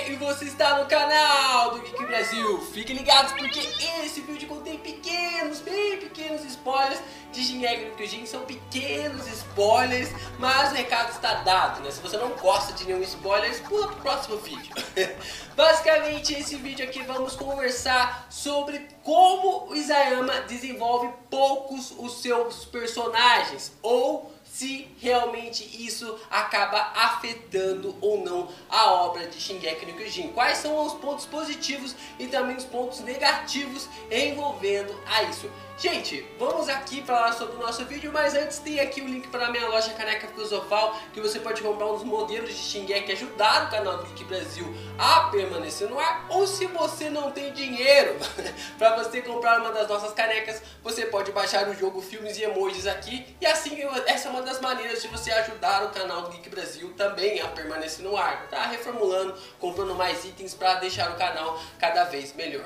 e você está no canal do Geek Brasil. Fiquem ligados porque esse vídeo contém bem pequenos spoilers de Shingeki no Kyojin. São pequenos spoilers, mas o recado está dado, né? Se você não gosta de nenhum spoiler, pula pro próximo vídeo. Basicamente, esse vídeo aqui vamos conversar sobre como o Isayama desenvolve poucos os seus personagens, ou se realmente isso acaba afetando ou não a obra de Shingeki no Kyojin. Quais são os pontos positivos e também os pontos negativos envolvendo a isso. Gente, vamos aqui falar sobre o nosso vídeo, mas antes tem aqui o link para a minha loja Caneca Filosofal, que você pode comprar uns modelos de Shingeki e ajudar o canal do Geek Brasil a permanecer no ar. Ou se você não tem dinheiro para você comprar uma das nossas canecas, você pode baixar o jogo Filmes e Emojis aqui. E assim, essa é uma das maneiras de você ajudar o canal do Geek Brasil também a permanecer no ar. Tá reformulando, comprando mais itens para deixar o canal cada vez melhor.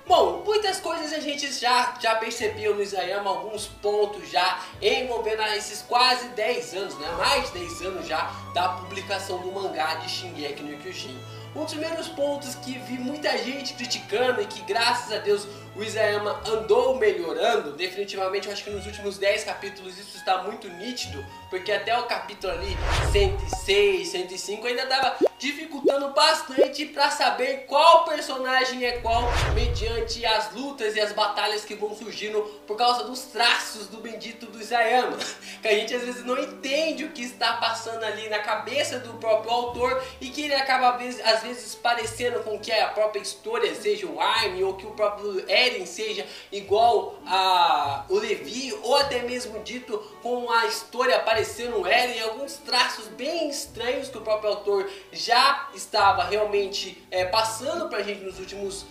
Bom, muitas coisas a gente já percebeu no Isayama, alguns pontos já envolvendo esses quase 10 anos, né? Mais de 10 anos já da publicação do mangá de Shingeki no Kyojin. Um dos primeiros pontos que vi muita gente criticando e que graças a Deus o Isayama andou melhorando, definitivamente eu acho que nos últimos 10 capítulos isso está muito nítido, porque até o capítulo ali 106, 105 ainda estava dificultando bastante para saber qual personagem é qual, mediante as lutas e as batalhas que vão surgindo por causa dos traços do bendito do Isayama, que a gente às vezes não entende o que está passando ali na cabeça do próprio autor e que ele acaba às vezes parecendo com que a própria história seja o Armin ou que o próprio Eren seja igual a o Levi, ou até mesmo dito com a história aparecendo o Eren, alguns traços bem estranhos que o próprio autor já estava realmente passando pra gente nos últimos,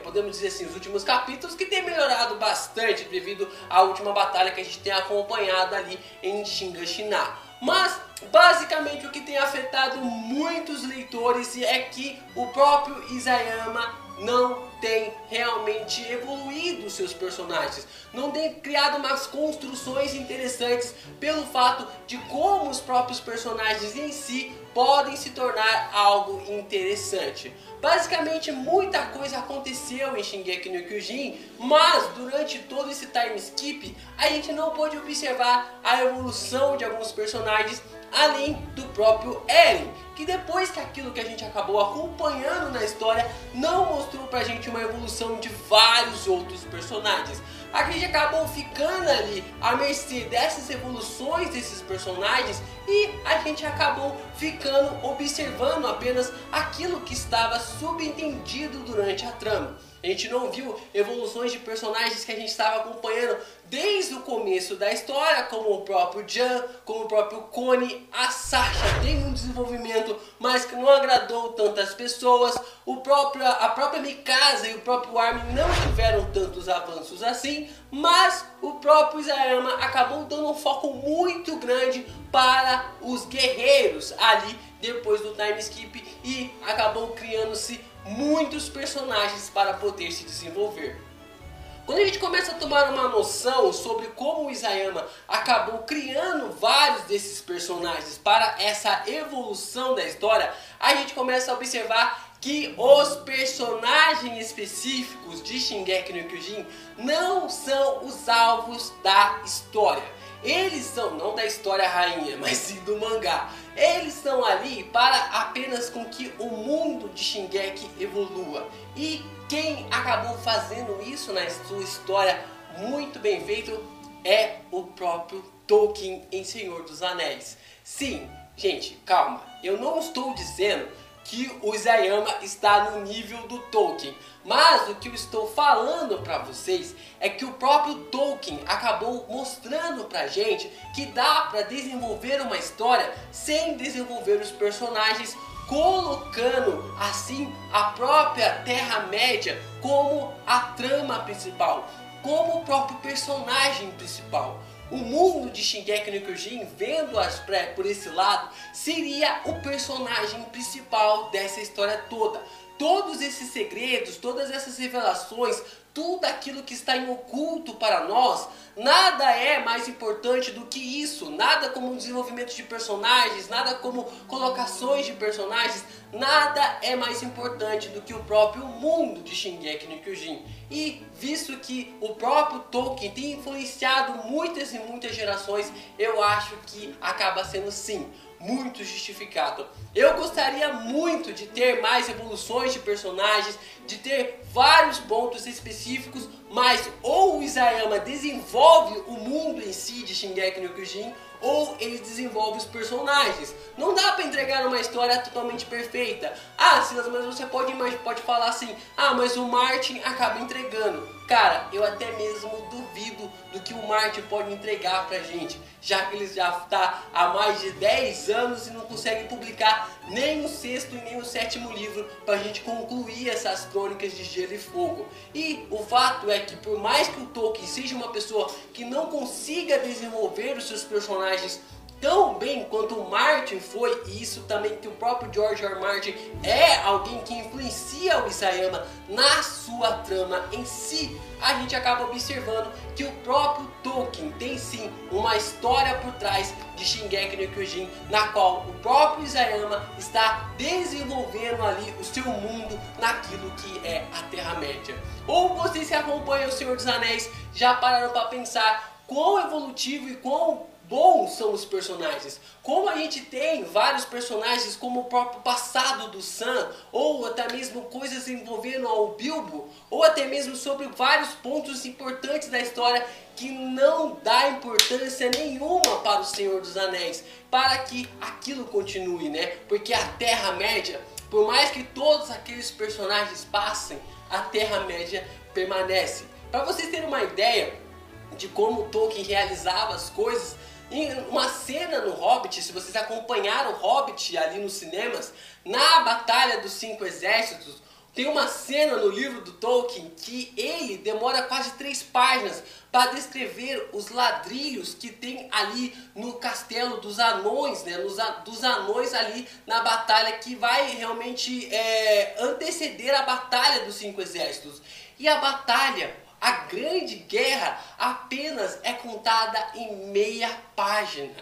podemos dizer assim, os últimos capítulos, que tem melhorado bastante devido à última batalha que a gente tem acompanhado ali em Shiganshina. Mas basicamente o que tem afetado muitos leitores é que o próprio Isayama não tem realmente evoluído seus personagens, não tem criado umas construções interessantes pelo fato de como os próprios personagens em si podem se tornar algo interessante. Basicamente muita coisa aconteceu em Shingeki no Kyojin, mas durante todo esse time skip a gente não pôde observar a evolução de alguns personagens além do próprio Eren, que depois que aquilo que a gente acabou acompanhando na história não mostrou pra gente uma evolução de vários outros personagens. A gente acabou ficando ali à mercê dessas evoluções desses personagens e a gente acabou ficando observando apenas aquilo que estava subentendido durante a trama. A gente não viu evoluções de personagens que a gente estava acompanhando desde o começo da história, como o próprio Jan, como o próprio Connie. A Sasha tem um desenvolvimento, mas que não agradou tantas pessoas. A própria Mikasa e o próprio Armin não tiveram tantos avanços assim, mas o próprio Isayama acabou dando um foco muito grande para os guerreiros ali depois do time skip e acabou criando-se muitos personagens para poder se desenvolver. Quando a gente começa a tomar uma noção sobre como o Isayama acabou criando vários desses personagens para essa evolução da história, a gente começa a observar que os personagens específicos de Shingeki no Kyojin não são os alvos da história. Eles são, não da história rainha, mas sim do mangá. Eles estão ali para apenas com que o mundo de Shingeki evolua. E quem acabou fazendo isso na sua história muito bem feito é o próprio Tolkien em Senhor dos Anéis. Sim, gente, calma. Eu não estou dizendo que o Isayama está no nível do Tolkien, mas o que eu estou falando para vocês é que o próprio Tolkien acabou mostrando pra gente que dá para desenvolver uma história sem desenvolver os personagens, colocando assim a própria Terra-média como a trama principal, como o próprio personagem principal. O mundo de Shingeki no Kyojin, vendo por esse lado, seria o personagem principal dessa história toda. todos esses segredos, todas essas revelações, tudo aquilo que está em oculto para nós, nada é mais importante do que isso. Nada como o desenvolvimento de personagens, nada como colocações de personagens, nada é mais importante do que o próprio mundo de Shingeki no Kyojin. E visto que o próprio Tolkien tem influenciado muitas e muitas gerações, eu acho que acaba sendo sim muito justificado. Eu gostaria muito de ter mais evoluções de personagens, de ter vários pontos específicos, mas ou o Isayama desenvolve o mundo em si de Shingeki no Kyojin, ou ele desenvolve os personagens. Não dá pra entregar uma história totalmente perfeita. Ah, Silas, mas você pode falar assim, ah, mas o Martin acaba entregando. Cara, eu até mesmo duvido do que o Martin pode entregar pra gente, já que ele já está há mais de 10 anos e não consegue publicar nem o 6º e nem o 7º livro pra gente concluir essas crônicas de Gelo e Fogo. E o fato é que por mais que o Tolkien seja uma pessoa que não consiga desenvolver os seus personagens tão bem quanto o Martin foi, e isso também que o próprio George R. R. Martin é alguém que influencia o Isayama na sua trama em si, a gente acaba observando que o próprio Tolkien tem sim uma história por trás de Shingeki no Kyojin, na qual o próprio Isayama está desenvolvendo ali o seu mundo naquilo que é a Terra-média. Ou vocês que acompanham o Senhor dos Anéis já pararam para pensar quão evolutivo e quão bons são os personagens, como a gente tem vários personagens como o próprio passado do Sam, ou até mesmo coisas envolvendo ao Bilbo, ou até mesmo sobre vários pontos importantes da história que não dá importância nenhuma para o Senhor dos Anéis, para que aquilo continue, né? Porque a Terra-média, por mais que todos aqueles personagens passem, a Terra-média permanece. Para vocês terem uma ideia de como Tolkien realizava as coisas, em uma cena no Hobbit, se vocês acompanharam o Hobbit ali nos cinemas, na Batalha dos 5 Exércitos, tem uma cena no livro do Tolkien que ele demora quase 3 páginas para descrever os ladrilhos que tem ali no castelo dos anões, né? Dos anões ali na batalha que vai realmente anteceder a Batalha dos 5 Exércitos. E a batalha, a grande guerra, apenas é contada em meia página.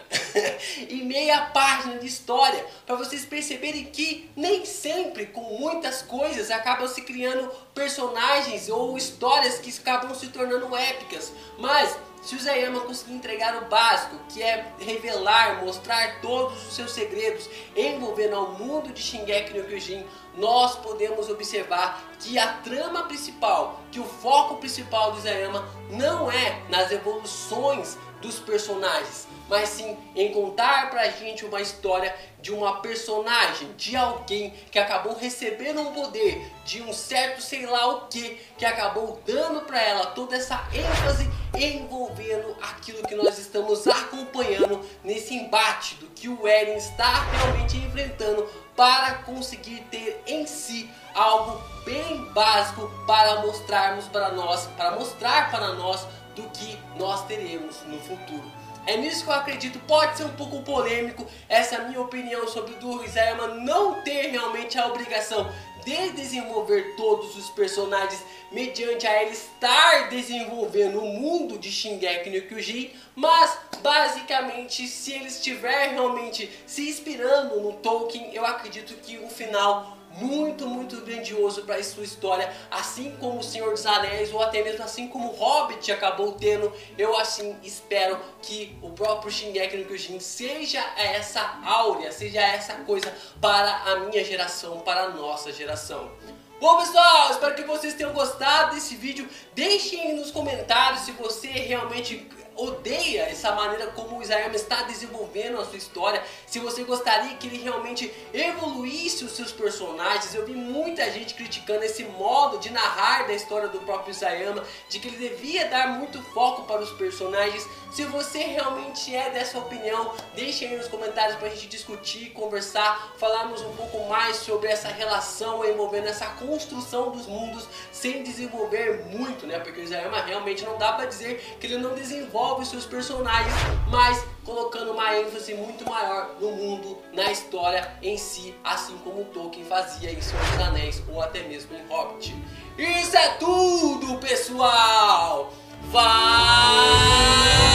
Em meia página de história. Para vocês perceberem que nem sempre, com muitas coisas, acabam se criando personagens ou histórias que acabam se tornando épicas. Mas se o Isayama conseguir entregar o básico, que é revelar, mostrar todos os seus segredos, envolvendo ao mundo de Shingeki no Kyojin, nós podemos observar que a trama principal, que o foco principal do Isayama não é nas evoluções dos personagens, mas sim em contar pra gente uma história de uma personagem, de alguém que acabou recebendo um poder, de um certo sei lá o que acabou dando pra ela toda essa ênfase envolvendo aquilo que nós estamos acompanhando nesse embate do que o Eren está realmente enfrentando para conseguir ter em si algo bem básico para mostrarmos para nós, para mostrar para nós do que nós teremos no futuro. É nisso que eu acredito. Pode ser um pouco polêmico essa minha opinião sobre o Isayama não ter realmente a obrigação de desenvolver todos os personagens mediante a ele estar desenvolvendo o mundo de Shingeki no Kyojin, mas basicamente se ele estiver realmente se inspirando no Tolkien, eu acredito que o final muito grandioso para a sua história, assim como o Senhor dos Anéis, ou até mesmo assim como o Hobbit acabou tendo. Eu assim espero que o próprio Shingeki no Kyojin seja essa áurea, seja essa coisa para a minha geração, para a nossa geração. Bom pessoal, espero que vocês tenham gostado desse vídeo. Deixem aí nos comentários se você realmente odeia essa maneira como o Isayama está desenvolvendo a sua história, se você gostaria que ele realmente evoluísse os seus personagens. Eu vi muita gente criticando esse modo de narrar da história do próprio Isayama, de que ele devia dar muito foco para os personagens. Se você realmente é dessa opinião, deixe aí nos comentários para a gente discutir, conversar, falarmos um pouco mais sobre essa relação envolvendo essa construção dos mundos sem desenvolver muito, né? Porque o Isayama realmente não dá para dizer que ele não desenvolve os seus personagens, mas colocando uma ênfase muito maior no mundo, na história em si, assim como Tolkien fazia em Senhor dos Anéis ou até mesmo em Hobbit. Isso é tudo, pessoal! Vai!